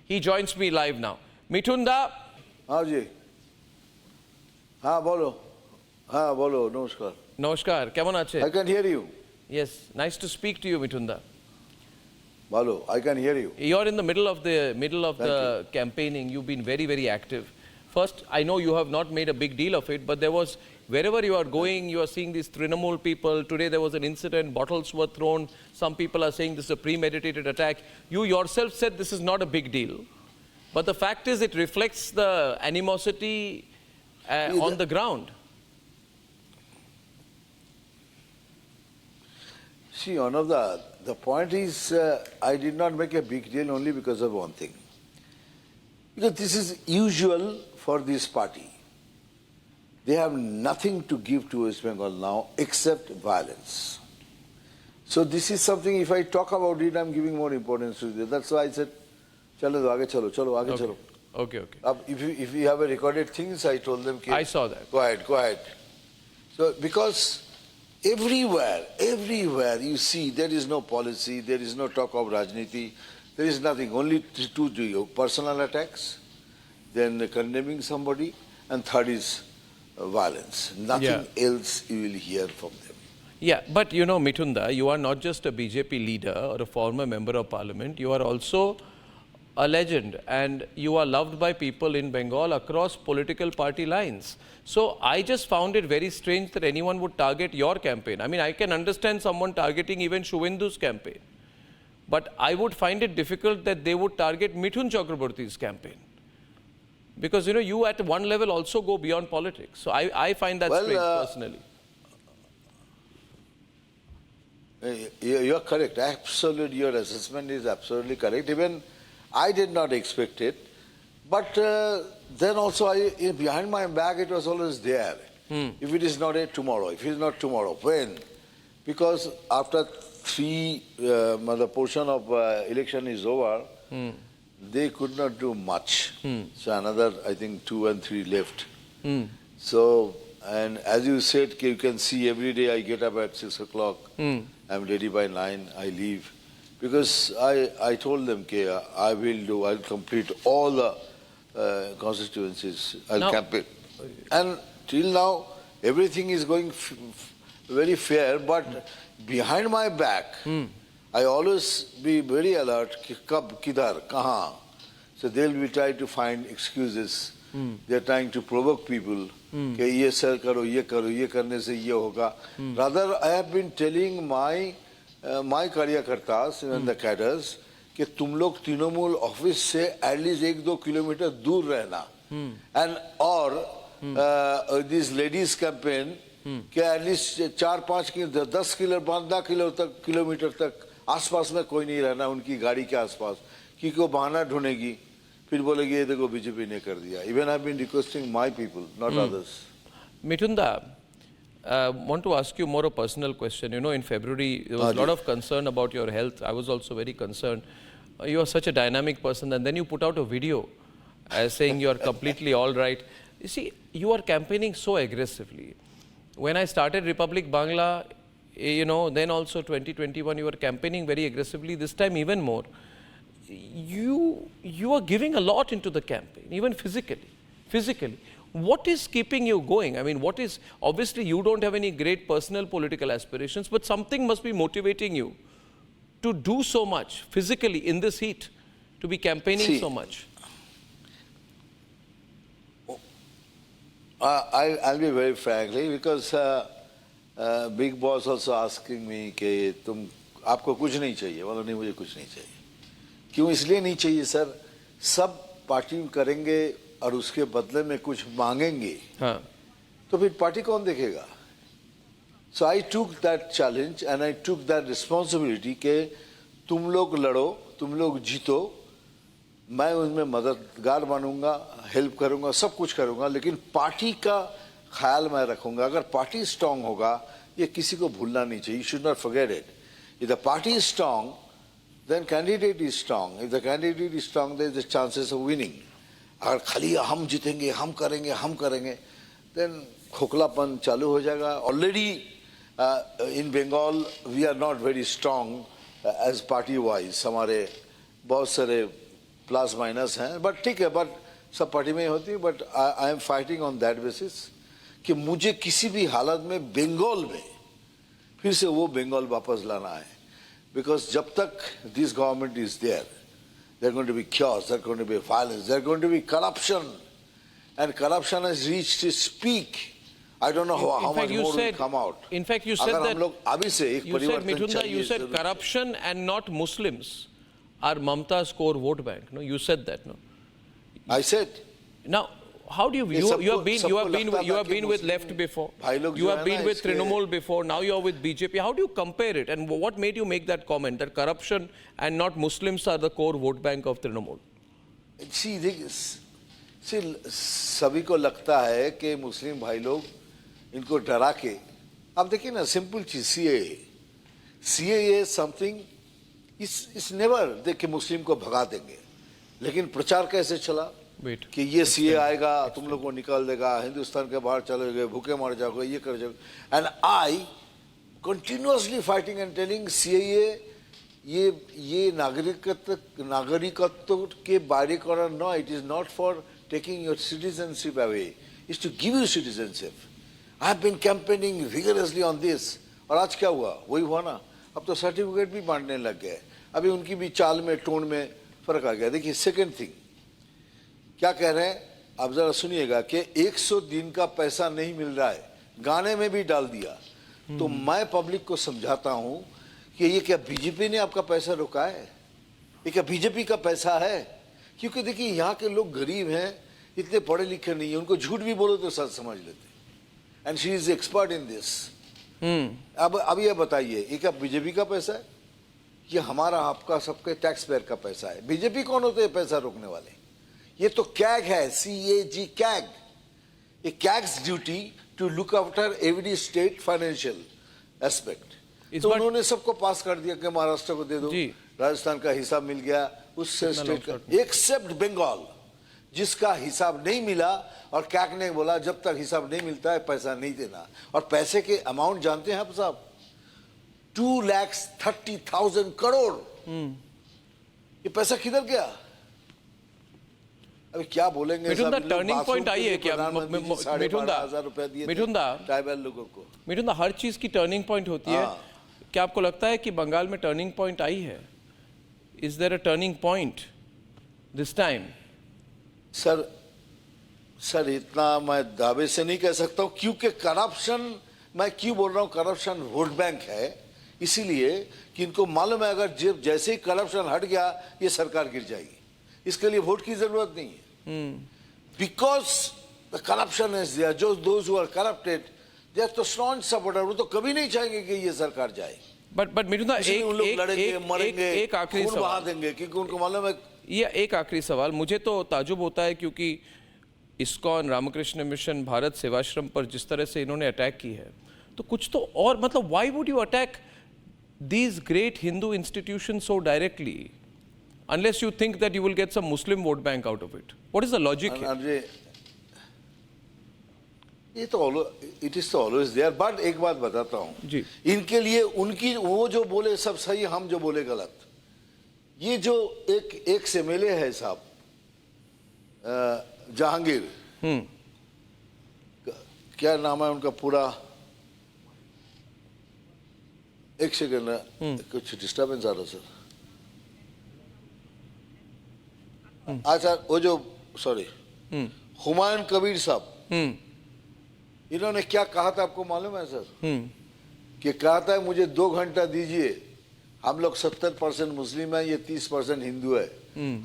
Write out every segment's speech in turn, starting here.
He joins me live now. Mithun da. हाँ जी, हाँ बोलो नमस्कार. Namaskar. Kemon ache? I can hear you. Yes, nice to speak to you, Mithun da. Bolo, I can hear you. You're in the middle of the campaigning. You've been very, very active. First, I know you have not made a big deal of it, but there was, wherever you are going, you are seeing these Trinamool people. Today there was an incident, bottles were thrown. Some people are saying this is a premeditated attack. You yourself said this is not a big deal. But the fact is it reflects the animosity on the ground. See, one of the point is, I did not make a big deal only because of one thing. Because this is usual for this party. They have nothing to give to West Bengal now except violence. So this is something, if I talk about it, I'm giving more importance to it. That's why I said, chalo, aage chalo. Okay. If you have a recorded things, I told them, I saw that. Go ahead. So because everywhere you see there is no policy, there is no talk of Rajniti, there is nothing, only two do you, personal attacks, then condemning somebody, and third is violence. Nothing else you will hear from them. Yeah, but you know, Mithun da, you are not just a BJP leader or a former member of parliament, you are also a legend and you are loved by people in Bengal across political party lines. So I just found it very strange that anyone would target your campaign. I mean, I can understand someone targeting even Shuvendu's campaign. But I would find it difficult that they would target Mithun Chakraborty's campaign. Because, you know, you at one level also go beyond politics. So I find that strange personally. You are correct. Absolutely, your assessment is absolutely correct. Even I did not expect it. But then also, behind my back, it was always there. If it is not tomorrow, if it is not tomorrow, when? Because after the portion of election is over, they could not do much. So another, I think, 2 and 3 left. So, and as you said, you can see every day I get up at 6 o'clock. I'm ready by 9, I leave. Because I told them, I'll complete all the constituencies, I'll campaign. And till now, everything is going very fair, but behind my back, I always be very alert, kab, kidhar, kahan. So they'll be trying to find excuses. They're trying to provoke people. Ye sir karo, ye karne se ye hoga. Rather, I have been telling my कार्यकर्तास and the cadres कि तुम लोग Trinamool office से at least 1-2 kilometre दूर रहना. And or this ladies campaign कि at least 4-5 10 kilometre तक आसपास में कोई नहीं रहना उनकी गाड़ी के आसपास कि को बहाना ढूंढेगी फिर बोलेगी ये देखो बीजेपी ने कर दिया. Even I've been requesting my people, not others. Mithun da, want to ask you more a personal question. You know, in February, there was a lot of concern about your health. I was also very concerned. You are such a dynamic person, and then you put out a video saying you are completely all right. You see, you are campaigning so aggressively. When I started Republic Bangla, you know, then also 2021, you were campaigning very aggressively. This time, even more. You are giving a lot into the campaign, even physically. What is keeping you going? I mean, what is, obviously you don't have any great personal political aspirations, but something must be motivating you to do so much physically in this heat, to be campaigning so much. I'll be very frankly, because Big Boss also asking me कि तुम आपको कुछ नहीं चाहिए, बोलो नहीं मुझे कुछ नहीं चाहिए. क्यों इसलिए नहीं चाहिए सर? सब पार्टी करेंगे और उसके बदले में कुछ मांगेंगे तो फिर पार्टी कौन देखेगा? So I took that challenge and I took that responsibility कि तुम लोग लड़ो, तुम लोग जीतो, मैं उसमें मददगार बनूंगा, हेल्प करूंगा, सब कुछ करूंगा, लेकिन पार्टी का ख्याल मैं रखूंगा. अगर पार्टी स्ट्रांग होगा, ये किसी को भूलना नहीं चाहिए. You should not forget it. If the party is strong, then candidate is strong. If the candidate is strong, there is the chances of winning. अगर खाली हम जीतेंगे, हम करेंगे, then खोखलापन चालू हो जाएगा. Already in Bengal, we are not very strong as party-wise. हमारे बहुत सारे प्लस माइनस हैं, बट ठीक है, बट सब पार्टी में ही होती है, but I am fighting on that basis कि मुझे किसी भी हालत में बंगाल में फिर से वो बंगाल वापस लाना है, बिकॉज जब तक this government is there going to be chaos, there going to be violence, there going to be corruption, and corruption has reached its peak. I don't know how much more will come out. In fact, you said अगर that हम लोग अभी से एक you said, परिवर्तन Mithunda, चाहिए you said जरूर। corruption and not Muslims are Mamta's core vote bank. No, you said that. No. I said Now, how do you ये you सबको- have been सबको लगता you था have कि been with Muslim left before. भाई लोग You जो have है been ना with इसके- Trinamool before. Now you are with BJP. How do you compare it? And what made you make that comment that corruption and not Muslims are the core vote bank of Trinamool? सभी को लगता है कि मुस्लिम भाई लोग इनको डरा के, आप देखिए ना सिंपल चीज, सीएए समथिंग इस नेवर देख के मुस्लिम को भगा देंगे, लेकिन प्रचार कैसे चला Wait. कि ये सीए आएगा तुम लोग को निकाल देगा, हिंदुस्तान के बाहर चले गए, भूखे मर जाओगे, ये कर जाओगे, and I continuously fighting and telling CAA ये नागरिकत्व के बारे करा ना, it is not for taking your citizenship away, is to give you citizenship. I have been campaigning vigorously on this, और आज क्या हुआ, वही हुआ ना, अब तो सर्टिफिकेट भी बांटने लग गए, अभी उनकी भी चाल में टोन में फर्क आ गया। देखिए सेकेंड थिंग क्या कह रहे हैं, आप जरा सुनिएगा कि 100 दिन का पैसा नहीं मिल रहा है, गाने में भी डाल दिया। तो मैं पब्लिक को समझाता हूं कि ये क्या बीजेपी ने आपका पैसा रोका है, ये क्या बीजेपी का पैसा है? क्योंकि देखिए यहाँ के लोग गरीब हैं, इतने पढ़े लिखे नहीं है, उनको झूठ भी बोलो तो सच समझ लेते, and she is expert in this. अब ये बताइए, ये क्या बीजेपी का पैसा है? ये हमारा आपका सबके टैक्स पेयर का पैसा है। बीजेपी कौन होते हैं पैसा रोकने वाले? ये तो कैग है, CAG CAG, a CAG's duty to look after every state financial aspect. तो उन्होंने सबको पास कर दिया कि महाराष्ट्र को दे दो, राजस्थान का हिसाब मिल गया, उससे स्टेट का, एक्सेप्ट बंगाल जिसका हिसाब नहीं मिला, और कैग ने बोला जब तक हिसाब नहीं मिलता है पैसा नहीं देना। और पैसे के अमाउंट जानते हैं आप साहब, 2,30,000 करोड़। ये पैसा किधर गया? अभी क्या बोलेंगे? मिठुंदा, टर्निंग पॉइंट आई है क्या? मिठुंदा, ट्राइबल लोगों को, मिठुंदा, हर चीज की टर्निंग पॉइंट होती है। क्या आपको लगता है कि बंगाल में टर्निंग पॉइंट आई है? Is there a turning point this time? Sir इतना मैं दावे से नहीं कह सकता हूं, क्योंकि करप्शन, मैं क्यों बोल रहा हूं करप्शन वोट बैंक है, इसीलिए कि इनको मालूम है अगर जब जैसे ही करप्शन हट गया ये सरकार गिर जाएगी, इसके लिए वोट की जरूरत नहीं है। Because the corruption is there, जो those who are corrupted they are तो स्ट्रॉन्ग सपोर्टर, वो तो कभी नहीं चाहेंगे कि ये सरकार जाए। बट मिठुंदा, उन लोग लड़ेंगे, मरेंगे, एक आखिरी खून बहा सवाल देंगे, क्योंकि उनको मालूम है। ये एक आखिरी सवाल, मुझे तो ताजुब होता है क्योंकि इस्कॉन, रामकृष्ण मिशन, भारत सेवाश्रम पर जिस तरह से इन्होंने अटैक की है, तो कुछ तो और, मतलब why would you attack these great Hindu institutions so directly unless you think that you will get some Muslim vote bank out of it? What is the logic here? ये तो इट इज तो always there, but एक बात बताता हूँ जी, इनके लिए उनकी वो जो बोले सब सही, हम जो बोले गलत। ये जो एक से मिले है साहब जहांगीर, क्या नाम है उनका पूरा, एक सेकंड, कुछ डिस्टर्बेंस आ रहा सर। अच्छा, वो जो सॉरी हुमायूं कबीर साहब, इन्होंने क्या कहा था आपको मालूम है सर? कि कहा था मुझे 2 घंटा दीजिए, हम लोग 70% मुस्लिम है, ये 30% हिंदू है,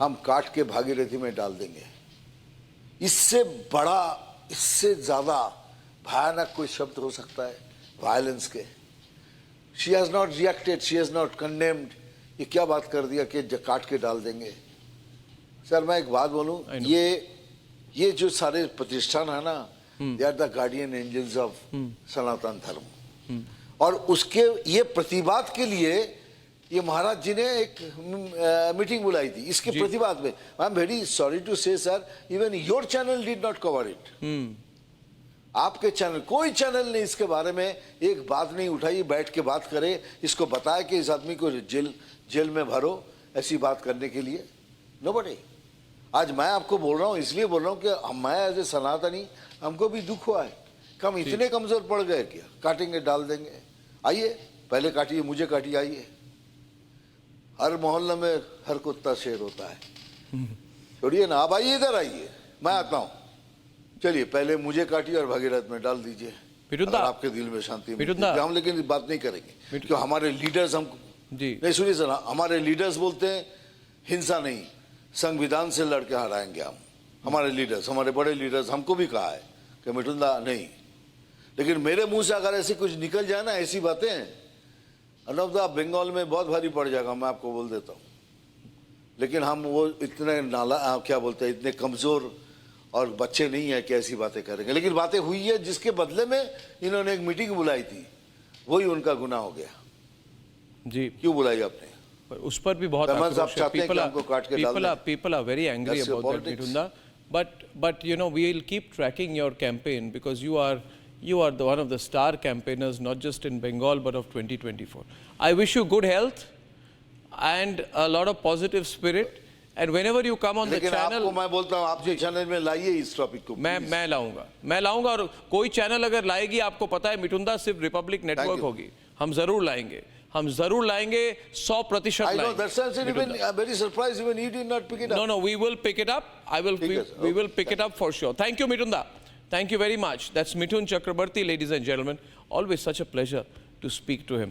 हम काट के भागीरथी में डाल देंगे। इससे बड़ा, इससे ज्यादा भयानक कोई शब्द हो सकता है वायलेंस के? She has not reacted, she has not condemned. ये क्या बात कर दिया कि काट के डाल देंगे? सर मैं एक बात बोलूं, ये जो सारे प्रतिष्ठान है ना, they are the guardian angels of Sanatan Dharma, और उसके ये प्रतिवाद के लिए ये महाराज जी ने एक मीटिंग बुलाई थी, इसके प्रतिवाद में। I am very sorry to say sir, even your channel did not cover it. आपके चैनल, कोई चैनल ने इसके बारे में एक बात नहीं उठाई, बैठ के बात करे, इसको बताया कि इस आदमी को जेल में भरो ऐसी बात करने के लिए। नोबडी। आज मैं आपको बोल रहा हूँ, इसलिए बोल रहा हूँ कि मैं एज ए सनातनी, हमको भी दुख हुआ है कि हम इतने कमजोर पड़ गए क्या, काटेंगे डाल देंगे। आइए, पहले काटिए, मुझे काटिए, आइए। हर मोहल्ले में हर कुत्ता शेर होता है। छोड़िए ना, आप आइए, इधर आइए, मैं आता हूँ। चलिए, पहले मुझे काटिए और भागीरथ में डाल दीजिए, मिठुन दा, अगर आपके दिल में शांति मिठुन दा, हम लेकिन बात नहीं करेंगे क्यों हमारे लीडर्स हम जी नहीं, सुनिए सर, हमारे लीडर्स बोलते हैं हिंसा नहीं, संविधान से लड़के हराएंगे हम। हमारे लीडर्स, हमारे बड़े लीडर्स, हमको भी कहा है कि मिठुन दा नहीं, लेकिन मेरे मुंह से अगर ऐसी कुछ निकल जाए ना, ऐसी बातें, अर्नब दा बंगाल में बहुत भारी पड़ जाएगा, मैं आपको बोल देता हूँ। लेकिन हम वो इतने नाला क्या बोलते हैं, इतने कमजोर और बच्चे नहीं है कि ऐसी बातें करेंगे। लेकिन बातें हुई है, जिसके बदले में इन्होंने एक मीटिंग बुलाई थी, वही उनका गुनाह हो गया। जी, क्यों बुलाई आपने? पर उस पर भी बहुत साहब आक्रोश है। चाहते हैं कि हमको काट के डाल दें। People are very angry That's your about that, politics. Mithunda. But you know, we will keep tracking your campaign because you are one of the star campaigners, not just in Bengal but of 2024. I wish you good health and a lot of positive spirit. And whenever you come on the लेकिन आपको channel, मैं बोलता हूँ, आपके channel में लाइए इस topic को। मैं लाऊंगा और कोई चैनल अगर लाएगी, आपको पता है मिठुंदा, सिर्फ रिपब्लिक नेटवर्क you. होगी। हम जरूर लाएंगे 100% I know, लाएंगे। that's why I'm even, I'm very surprised even he did not pick it up. No, we will pick it up. We will pick it up for sure. Thank you, Mithunda. Thank you very much. That's Mithun Chakrabarti, ladies and gentlemen. Always such a pleasure to speak to him.